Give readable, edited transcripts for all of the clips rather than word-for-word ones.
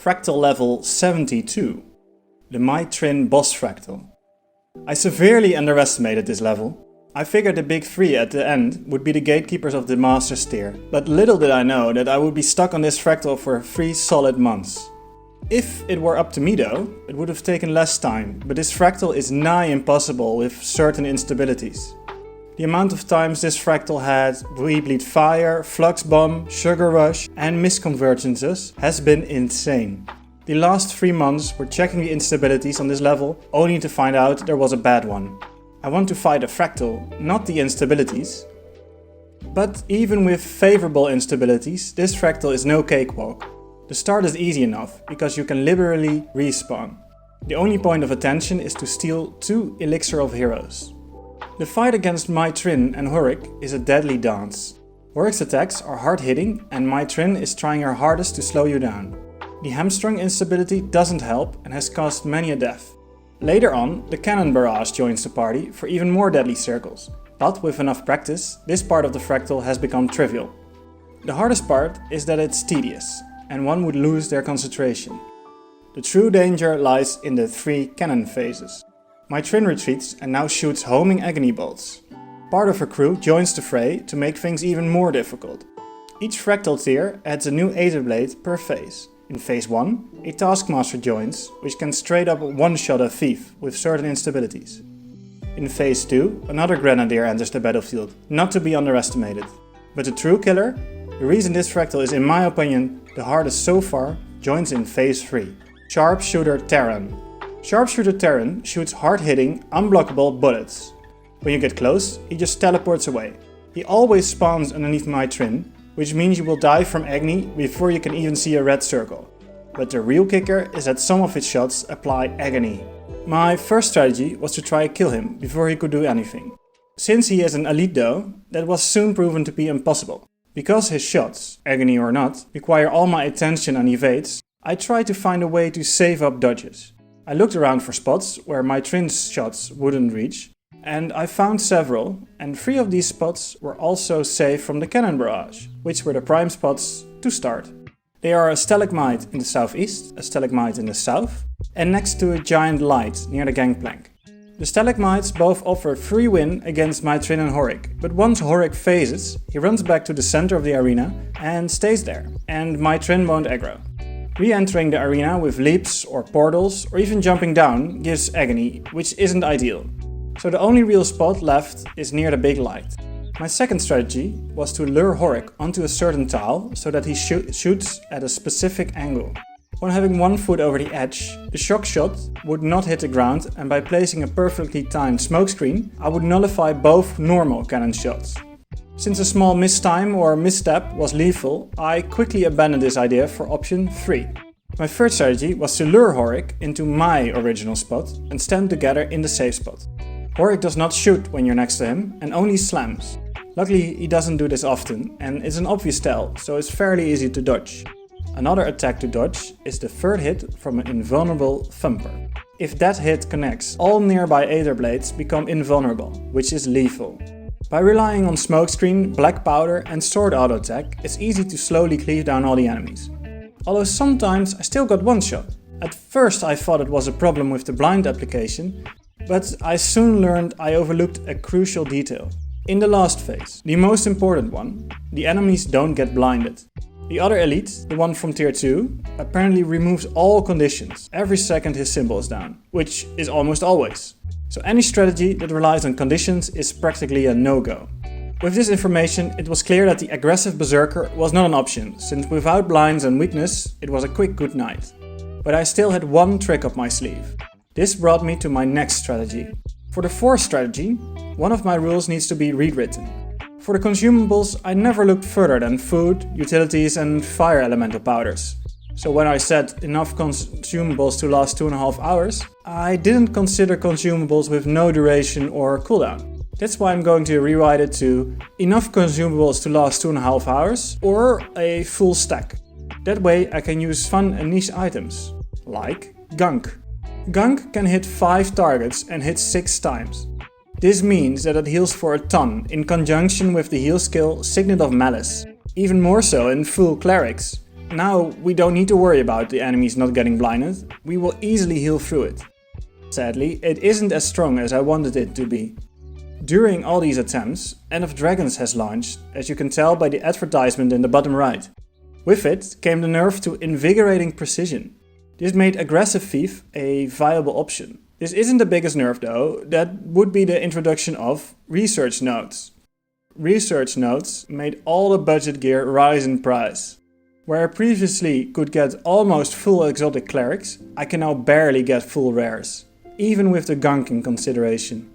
Fractal level 72. The Mai Trin boss Fractal. I severely underestimated this level. I figured the big three at the end would be the gatekeepers of the Master's tier, but little did I know that I would be stuck on this Fractal for 3 solid months. If it were up to me though, it would have taken less time, but this Fractal is nigh impossible with certain instabilities. The amount of times this Fractal had We Bleed Fire, Flux Bomb, Sugar Rush and misconvergences has been insane. The last 3 months were checking the instabilities on this level, only to find out there was a bad one. I want to fight a Fractal, not the instabilities. But even with favorable instabilities, this Fractal is no cakewalk. The start is easy enough, because you can liberally respawn. The only point of attention is to steal 2 Elixir of Heroes. The fight against Mai Trin and Horik is a deadly dance. Horik's attacks are hard hitting and Mai Trin is trying her hardest to slow you down. The hamstrung instability doesn't help and has caused many a death. Later on, the cannon Barrage joins the party for even more deadly circles, but with enough practice, this part of the Fractal has become trivial. The hardest part is that it's tedious, and one would lose their concentration. The true danger lies in the 3 cannon phases. Mai Trin retreats and now shoots homing agony bolts. Part of her crew joins the fray to make things even more difficult. Each Fractal tier adds a new Aether Blade per phase. In phase 1, a Taskmaster joins, which can straight up one-shot a thief with certain instabilities. In phase 2, another Grenadier enters the battlefield, not to be underestimated. But the true killer, the reason this Fractal is in my opinion the hardest so far, joins in phase 3. Sharpshooter Terran. Sharpshooter Terran shoots hard-hitting, unblockable bullets. When you get close, he just teleports away. He always spawns underneath Mai Trin, which means you will die from agony before you can even see a red circle. But the real kicker is that some of his shots apply agony. My first strategy was to try kill him before he could do anything. Since he is an elite though, that was soon proven to be impossible. Because his shots, agony or not, require all my attention and evades, I tried to find a way to save up dodges. I looked around for spots where Mai Trin's shots wouldn't reach, and I found several, and 3 of these spots were also safe from the cannon barrage, which were the prime spots to start. They are a stalagmite in the southeast, a stalagmite in the south, and next to a giant light near the gangplank. The stalagmites both offer free win against Mai Trin and Horik, but once Horik phases, he runs back to the center of the arena and stays there, and Mai Trin won't aggro. Re-entering the arena with leaps or portals or even jumping down gives agony, which isn't ideal. So the only real spot left is near the big light. My second strategy was to lure Horik onto a certain tile so that he shoots at a specific angle. When having 1 foot over the edge, the shock shot would not hit the ground, and by placing a perfectly timed smokescreen, I would nullify both normal cannon shots. Since a small mistime or misstep was lethal, I quickly abandoned this idea for option 3. My third strategy was to lure Horik into my original spot and stand together in the safe spot. Horik does not shoot when you're next to him and only slams. Luckily he doesn't do this often and it's an obvious tell, so it's fairly easy to dodge. Another attack to dodge is the third hit from an invulnerable thumper. If that hit connects, all nearby Aether Blades become invulnerable, which is lethal. By relying on smokescreen, black powder and sword auto attack, it's easy to slowly cleave down all the enemies. Although sometimes I still got one shot. At first I thought it was a problem with the blind application, but I soon learned I overlooked a crucial detail. In the last phase, the most important one, the enemies don't get blinded. The other elite, the one from tier 2, apparently removes all conditions every second his symbol is down, which is almost always. So any strategy that relies on conditions is practically a no-go. With this information, it was clear that the aggressive berserker was not an option, since without blinds and weakness, it was a quick good night. But I still had one trick up my sleeve. This brought me to my next strategy. For the fourth strategy, one of my rules needs to be rewritten. For the consumables, I never looked further than food, utilities and fire elemental powders. So when I said enough consumables to last 2.5 hours, I didn't consider consumables with no duration or cooldown. That's why I'm going to rewrite it to enough consumables to last 2.5 hours or a full stack. That way I can use fun and niche items, like Gunk. Gunk can hit 5 targets and hit 6 times. This means that it heals for a ton in conjunction with the heal skill Signet of Malice. Even more so in full clerics. Now we don't need to worry about the enemies not getting blinded, we will easily heal through it. Sadly, it isn't as strong as I wanted it to be. During all these attempts, End of Dragons has launched, as you can tell by the advertisement in the bottom right. With it came the nerf to Invigorating Precision. This made Aggressive Thief a viable option. This isn't the biggest nerf though, that would be the introduction of Research Nodes. Research Nodes made all the budget gear rise in price. Where I previously could get almost full exotic clerics, I can now barely get full rares, even with the Gunk in consideration.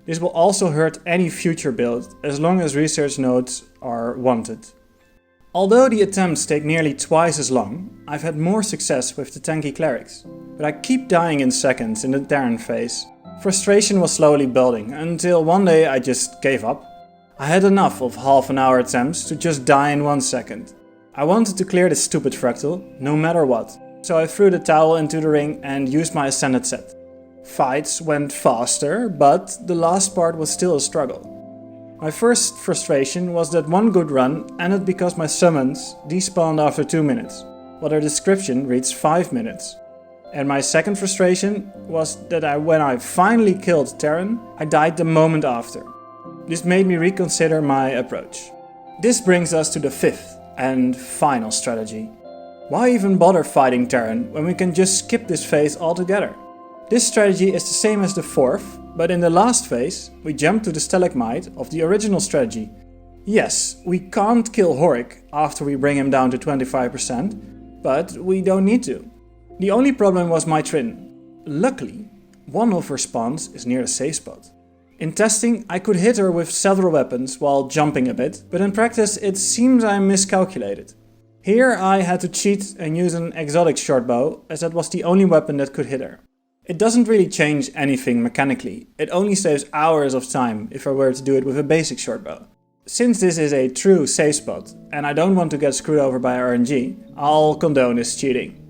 This will also hurt any future build, as long as research nodes are wanted. Although the attempts take nearly twice as long, I've had more success with the tanky clerics. But I keep dying in seconds in the Terran phase. Frustration was slowly building, until one day I just gave up. I had enough of half an hour attempts to just die in 1 second. I wanted to clear this stupid fractal, no matter what, so I threw the towel into the ring and used my Ascended set. Fights went faster, but the last part was still a struggle. My first frustration was that one good run ended because my summons despawned after 2 minutes, while their description reads 5 minutes. And my second frustration was that when I finally killed Terran, I died the moment after. This made me reconsider my approach. This brings us to the fifth and final strategy. Why even bother fighting Terran when we can just skip this phase altogether? This strategy is the same as the fourth, but in the last phase we jump to the Stalagmite of the original strategy. Yes, we can't kill Horik after we bring him down to 25%, but we don't need to. The only problem was Mai Trin. Luckily, one of her spawns is near the safe spot. In testing, I could hit her with several weapons while jumping a bit, but in practice it seems I miscalculated. Here I had to cheat and use an exotic Shortbow, as that was the only weapon that could hit her. It doesn't really change anything mechanically, it only saves hours of time if I were to do it with a basic Shortbow. Since this is a true safe spot, and I don't want to get screwed over by RNG, I'll condone this cheating.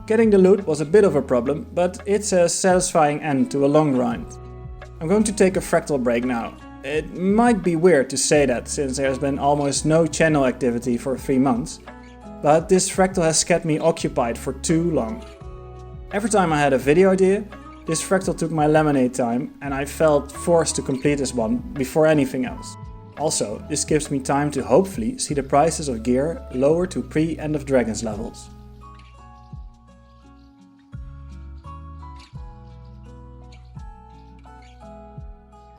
Getting the loot was a bit of a problem, but it's a satisfying end to a long grind. I'm going to take a Fractal break now. It might be weird to say that since there's been almost no channel activity for 3 months, but this Fractal has kept me occupied for too long. Every time I had a video idea, this Fractal took my lemonade time and I felt forced to complete this one before anything else. Also, this gives me time to hopefully see the prices of gear lower to pre-End of Dragons levels.